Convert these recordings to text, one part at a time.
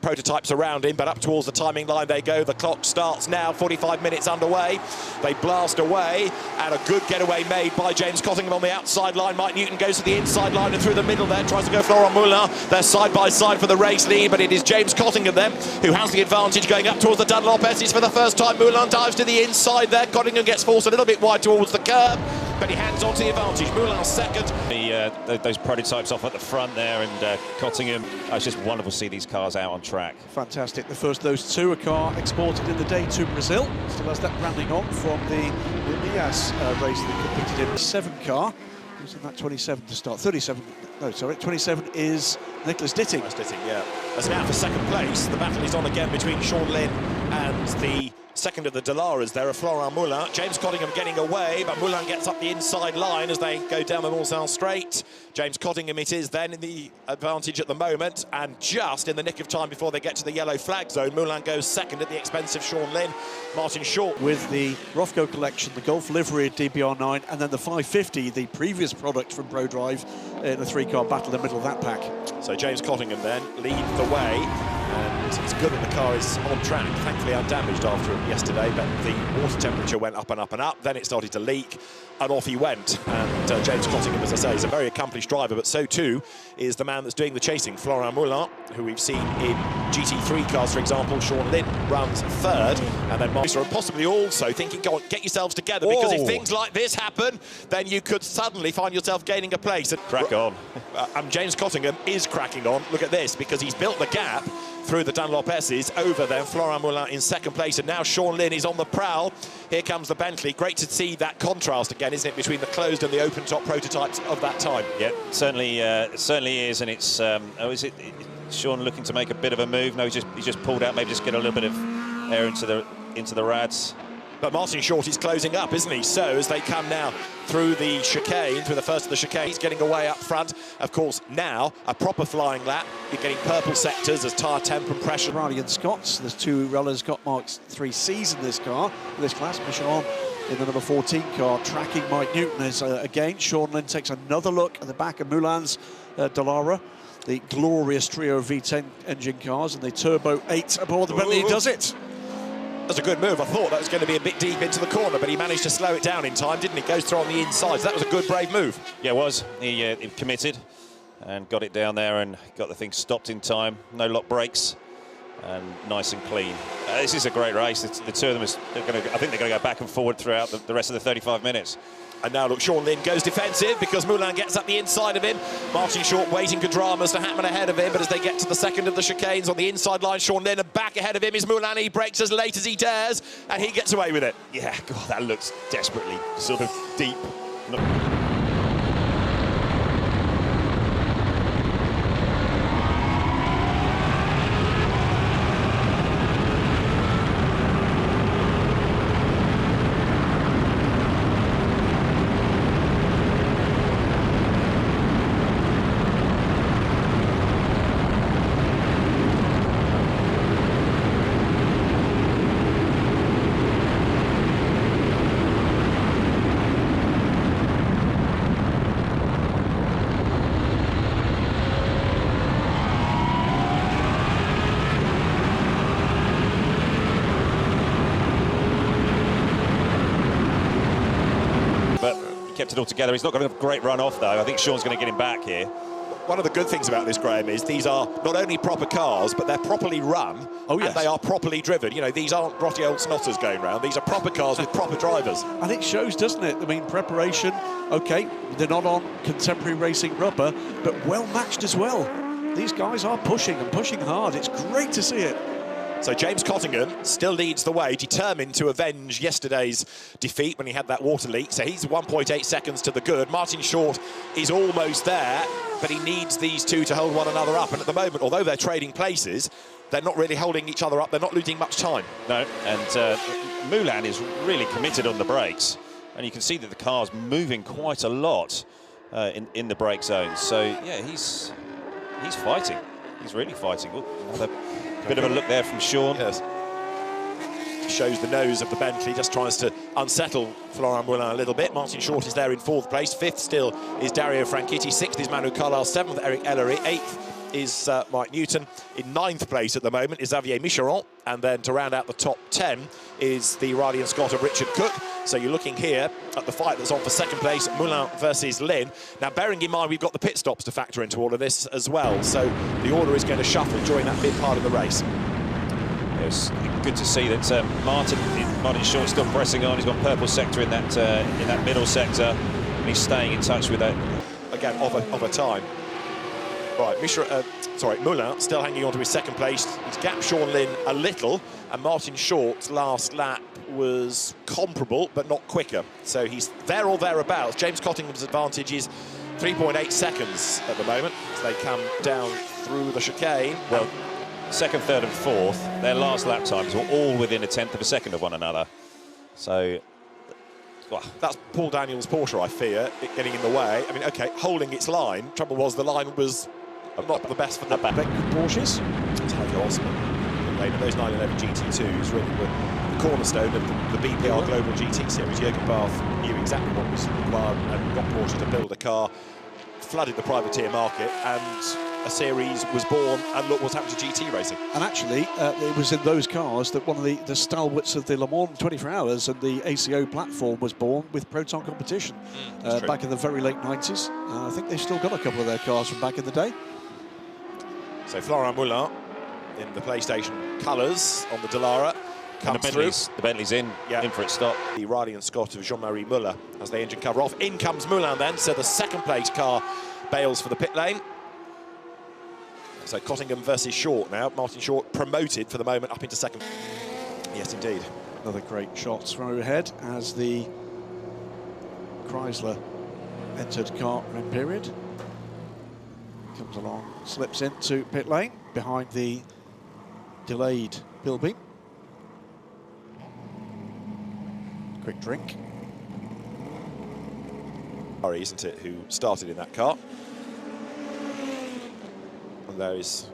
Prototypes around him, but up towards the timing line they go. The clock starts now, 45 minutes underway. They blast away, and a good getaway made by James Cottingham on the outside line. Mike Newton goes to the inside line and through the middle there, tries to go Florent MOULIN. They're side by side for the race lead, but it is James Cottingham then who has the advantage going up towards the Dallara Esses for the first time. MOULIN dives to the inside there. Cottingham gets forced a little bit wide towards the curb, but he hands on to the advantage. MOULIN second. Those prototypes off at the front there, and Cottingham. It's just wonderful to see these cars out on track. Fantastic. The first of those two, a car exported in the day to Brazil. Still has that branding on from the race that competed in. 7 car. Who's in that 27 to start? 37. No, sorry. 27 is Nicholas Ditting. Yeah. As now for second place, the battle is on again between Lynn and the second of the Dallaras there, Florent MOULIN. James Cottingham getting away, but MOULIN gets up the inside line as they go down the Mulsanne straight. James Cottingham it is then in the advantage at the moment, and just in the nick of time before they get to the yellow flag zone, MOULIN goes second at the expense of Lynn. Martin Short with the Rothko collection, the Golf livery DBR9, and then the 550, the previous product from ProDrive, in a 3-car battle in the middle of that pack. So James Cottingham then leads the way, and it's good that the car is on track, thankfully undamaged after yesterday, but the water temperature went up and up and up, then it started to leak, and off he went. And James Cottingham, as I say, is a very accomplished driver, but so too is the man that's doing the chasing, Florent MOULIN, who we've seen in GT3 cars, for example. Lynn runs third, and then Muller, and possibly also thinking, go on, get yourselves together, because if things like this happen, then you could suddenly find yourself gaining a place. Crack on. And James Cottingham is cracking on. Look at this, because he's built the gap through the Dallara Esses over then Florent MOULIN in second place, and now Lynn is on the prowl. Here comes the Bentley. Great to see that contrast again, isn't it, between the closed and the open top prototypes of that time. Yeah, certainly is, and it's is it Sean looking to make a bit of a move? No, he just pulled out, maybe just get a little bit of air into the rads. But Martin Short is closing up, isn't he? So as they come now through the chicane, through the first of the chicane, he's getting away up front. Of course, now a proper flying lap. You're getting purple sectors as tyre temp and pressure. Ferrari and Scott's. There's 2 Rellas got Mark 3Cs in this car, in this class. Michelin in the number 14 car, tracking Mike Newton as again. Lynn takes another look at the back of Moulin's Dallara, the glorious trio of V10 engine cars, and the Turbo 8 aboard the Bentley. He does it. That's a good move. I thought that was going to be a bit deep into the corner, but he managed to slow it down in time, didn't he? Goes through on the inside. So that was a good, brave move. Yeah, it was. He committed and got it down there and got the thing stopped in time. No lock brakes and nice and clean. This is a great race. The two of them, I think they're going to go back and forward throughout the rest of the 35 minutes. And now look, Lynn goes defensive because MOULIN gets up the inside of him. Martin Short waiting for dramas to happen ahead of him, but as they get to the second of the chicanes on the inside line, Lynn, and back ahead of him is MOULIN. He brakes as late as he dares, and he gets away with it. Yeah, God, that looks desperately sort of deep. Kept it all together. He's not got a great run off though. I think Sean's going to get him back here. One of the good things about this, Graham, is these are not only proper cars, but they're properly run, and they are properly driven. You know, these aren't grotty old snotters going round. These are proper cars with proper drivers. And it shows, doesn't it? I mean, preparation, okay, they're not on contemporary racing rubber, but well matched as well. These guys are pushing and pushing hard. It's great to see it. So James Cottingham still leads the way, determined to avenge yesterday's defeat when he had that water leak. So he's 1.8 seconds to the good. Martin Short is almost there, but he needs these two to hold one another up. And at the moment, although they're trading places, they're not really holding each other up. They're not losing much time. No, and MOULIN is really committed on the brakes. And you can see that the car's moving quite a lot in the brake zones. So, yeah, he's fighting. He's really fighting. Ooh, another bit of a look there from Sean. Yes. Shows the nose of the Bentley, just tries to unsettle Florent MOULIN a little bit. Martin Short is there in 4th place. 5th still is Dario Franchitti. 6th is Manu Carlisle. 7th, Eric Ellery. 8th, is Mike Newton. In 9th place at the moment is Xavier Micheron, and then to round out the top 10 is the Riley and Scott of Richard Cook. So you're looking here at the fight that's on for 2nd place, Moulin versus Lynn. Now, bearing in mind we've got the pit stops to factor into all of this as well, so the order is going to shuffle during that mid part of the race. It was good to see that Martin Short still pressing on. He's got purple sector in that middle sector, and he's staying in touch with that. Again, of a time. Right, Moulin still hanging on to his 2nd place. He's gapped Sean Lynn a little, and Martin Short's last lap was comparable, but not quicker. So he's there or thereabouts. James Cottingham's advantage is 3.8 seconds at the moment as they come down through the chicane. Well, 2nd, 3rd and 4th, their last lap times were all within 1/10 of a second of one another. So, well, that's Paul Daniels' Porsche, I fear, getting in the way. I mean, OK, holding its line. Trouble was the line was not the best for the back Porsches. Tiger Osman. Those 911 GT2s really were the cornerstone of the BPR Global GT Series. Jürgen Barth knew exactly what was required and got Porsche to build a car, flooded the privateer market, and a series was born, and look what's happened to GT racing. And actually, it was in those cars that one of the stalwarts of the Le Mans 24 Hours and the ACO platform was born with Proton competition back in the very late 90s. I think they've still got a couple of their cars from back in the day. So Florent Moulin in the PlayStation colours on the Dallara comes through. The Bentley's in for its stop. The Riley and Scott of Jean-Marie Muller as the engine cover off. In comes Moulin then, so the 2nd place car bails for the pit lane. So Cottingham versus Short now. Martin Short promoted for the moment up into 2nd. Yes, indeed. Another great shots from overhead as the Chrysler entered kart run period. Comes along, slips into pit lane behind the delayed Bilby. Quick drink. Murray, isn't it, who started in that car? And there is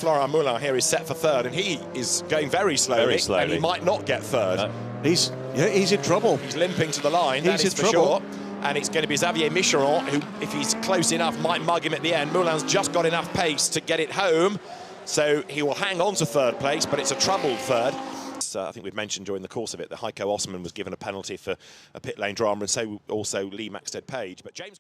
Florent MOULin here is set for third, and he is going very slowly. Very slowly. And he might not get third. No. He's in trouble. He's limping to the line, that is for sure. And it's going to be Xavier Micheron, who, if he's close enough, might mug him at the end. Moulin's just got enough pace to get it home, so he will hang on to third place, but it's a troubled third. I think we've mentioned during the course of it that Heiko Osman was given a penalty for a pit lane drama, and so also Lee Maxted Page. But James